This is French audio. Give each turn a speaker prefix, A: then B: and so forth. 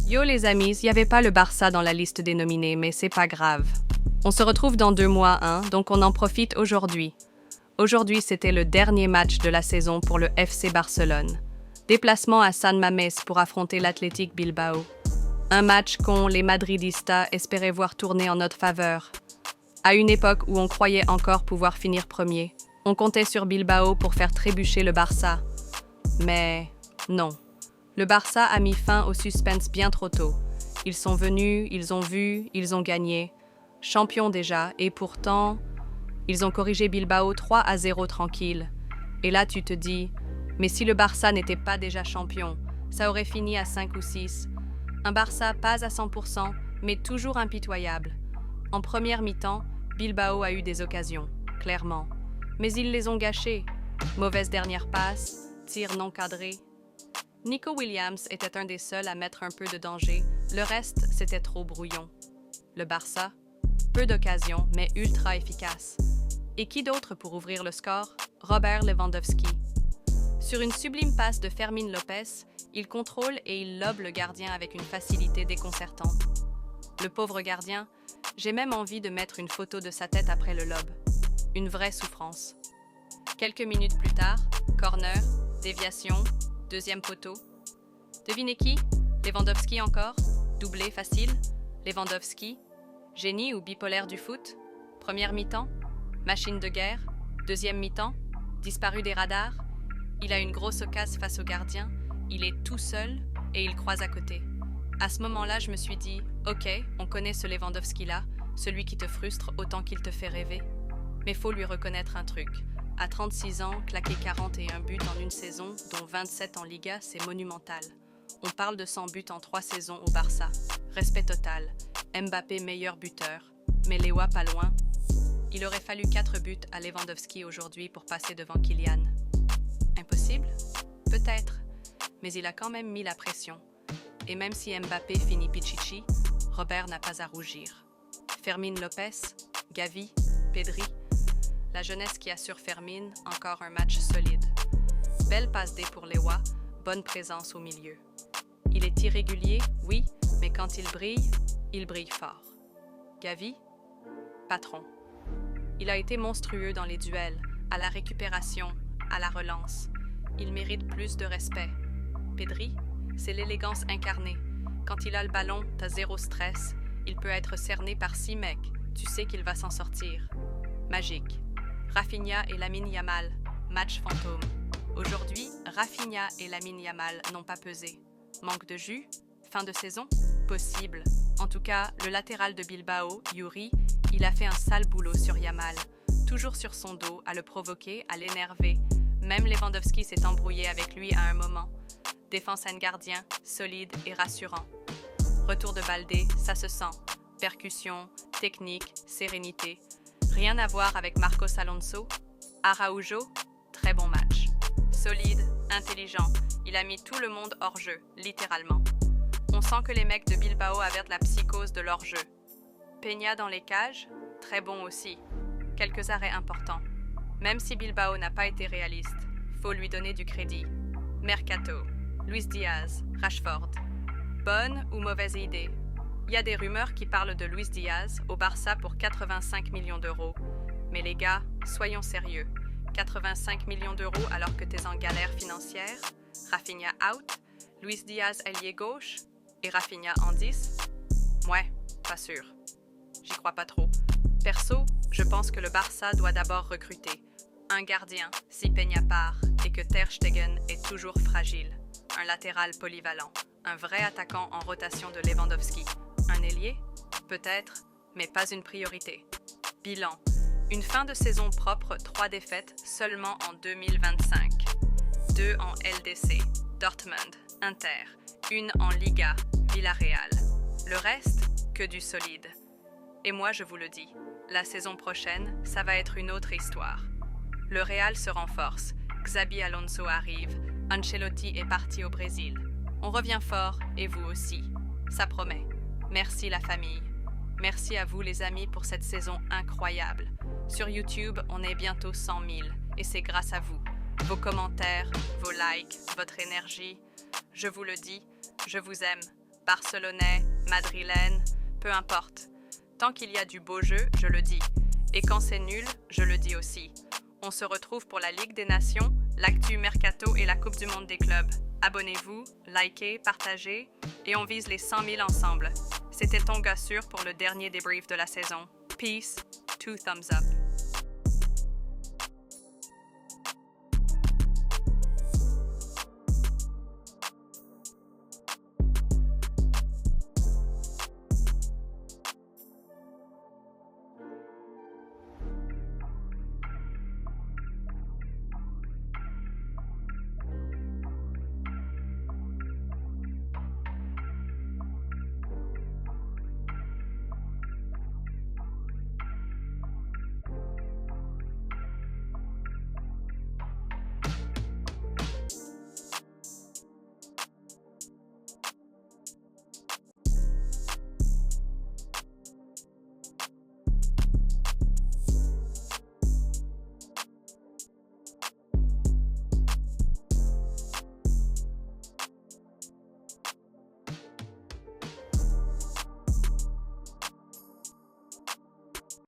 A: Yo les amis, il n'y avait pas le Barça dans la liste des nominés, mais c'est pas grave. On se retrouve dans 2 mois, donc on en profite aujourd'hui. Aujourd'hui, c'était le dernier match de la saison pour le FC Barcelone. Déplacement à San Mamés pour affronter l'Athletic Bilbao. Un match qu'on, les Madridistas, espéraient voir tourner en notre faveur. À une époque où on croyait encore pouvoir finir premier, on comptait sur Bilbao pour faire trébucher le Barça. Mais non. Le Barça a mis fin au suspense bien trop tôt. Ils sont venus, ils ont vu, ils ont gagné. Champions déjà, et pourtant, ils ont corrigé Bilbao 3-0 tranquille. Et là, tu te dis, mais si le Barça n'était pas déjà champion, ça aurait fini à 5 ou 6. Un Barça pas à 100%, mais toujours impitoyable. En première mi-temps, Bilbao a eu des occasions, clairement. Mais ils les ont gâchées. Mauvaise dernière passe, tir non cadré. Nico Williams était un des seuls à mettre un peu de danger. Le reste, c'était trop brouillon. Le Barça, peu d'occasions, mais ultra efficace. Et qui d'autre pour ouvrir le score? Robert Lewandowski. Sur une sublime passe de Fermín López, il contrôle et il lobe le gardien avec une facilité déconcertante. Le pauvre gardien, j'ai même envie de mettre une photo de sa tête après le lob. Une vraie souffrance. Quelques minutes plus tard, corner, déviation, deuxième poteau. Devinez qui? Lewandowski encore? Doublé facile? Lewandowski? Génie ou bipolaire du foot? Première mi-temps? Machine de guerre? Deuxième mi-temps? Disparu des radars? Il a une grosse occasion face au gardien, il est tout seul et il croise à côté. À ce moment-là, je me suis dit, ok, on connaît ce Lewandowski-là, celui qui te frustre autant qu'il te fait rêver. Mais faut lui reconnaître un truc. À 36 ans, claquer 41 buts en une saison, dont 27 en Liga, c'est monumental. On parle de 100 buts en 3 saisons au Barça. Respect total. Mbappé meilleur buteur. Mais Lewa pas loin. Il aurait fallu 4 buts à Lewandowski aujourd'hui pour passer devant Kylian. Impossible? Peut-être. Mais il a quand même mis la pression. Et même si Mbappé finit Pichichi, Robert n'a pas à rougir. Fermín López, Gavi, Pedri, la jeunesse qui assure Fermín, encore un match solide. Belle passe D pour Lewa, bonne présence au milieu. Il est irrégulier, oui, mais quand il brille fort. Gavi, patron. Il a été monstrueux dans les duels, à la récupération, à la relance. Il mérite plus de respect. Pedri, c'est l'élégance incarnée. Quand il a le ballon, t'as zéro stress. Il peut être cerné par 6 mecs. Tu sais qu'il va s'en sortir. Magique. Rafinha et Lamine Yamal, match fantôme. Aujourd'hui, Rafinha et Lamine Yamal n'ont pas pesé. Manque de jus? Fin de saison? Possible. En tout cas, le latéral de Bilbao, Yuri, il a fait un sale boulot sur Yamal. Toujours sur son dos, à le provoquer, à l'énerver. Même Lewandowski s'est embrouillé avec lui à un moment. Défense à un gardien, solide et rassurant. Retour de Baldé, ça se sent. Percussion, technique, sérénité. Rien à voir avec Marcos Alonso. Araujo, très bon match. Solide, intelligent, il a mis tout le monde hors jeu, littéralement. On sent que les mecs de Bilbao avaient de la psychose de leur jeu. Peña dans les cages, très bon aussi. Quelques arrêts importants. Même si Bilbao n'a pas été réaliste, faut lui donner du crédit. Mercato, Luis Diaz, Rashford. Bonne ou mauvaise idée? Il y a des rumeurs qui parlent de Luis Diaz au Barça pour 85 millions d'euros. Mais les gars, soyons sérieux. 85 millions d'euros alors que t'es en galère financière? Rafinha out? Luis Diaz ailier gauche? Et Rafinha en 10? Ouais, pas sûr. J'y crois pas trop. Perso, je pense que le Barça doit d'abord recruter un gardien si Peña part et que Ter Stegen est toujours fragile. Un latéral polyvalent. Un vrai attaquant en rotation de Lewandowski. Un ailier? Peut-être, mais pas une priorité. Bilan. Une fin de saison propre, 3 défaites seulement en 2025. 2 en LDC, Dortmund, Inter. 1 en Liga, Villarreal. Le reste, que du solide. Et moi je vous le dis, la saison prochaine, ça va être une autre histoire. Le Real se renforce, Xabi Alonso arrive, Ancelotti est parti au Brésil. On revient fort, et vous aussi. Ça promet. Merci la famille. Merci à vous les amis pour cette saison incroyable. Sur YouTube, on est bientôt 100 000 et c'est grâce à vous. Vos commentaires, vos likes, votre énergie. Je vous le dis, je vous aime. barcelonais, madrilène, peu importe. Tant qu'il y a du beau jeu, je le dis. Et quand c'est nul, je le dis aussi. On se retrouve pour la Ligue des Nations, l'actu Mercato et la Coupe du Monde des clubs. Abonnez-vous, likez, partagez et on vise les 100 000 ensemble. C'était ton gars sûr pour le dernier débrief de la saison. Peace, 2 thumbs up.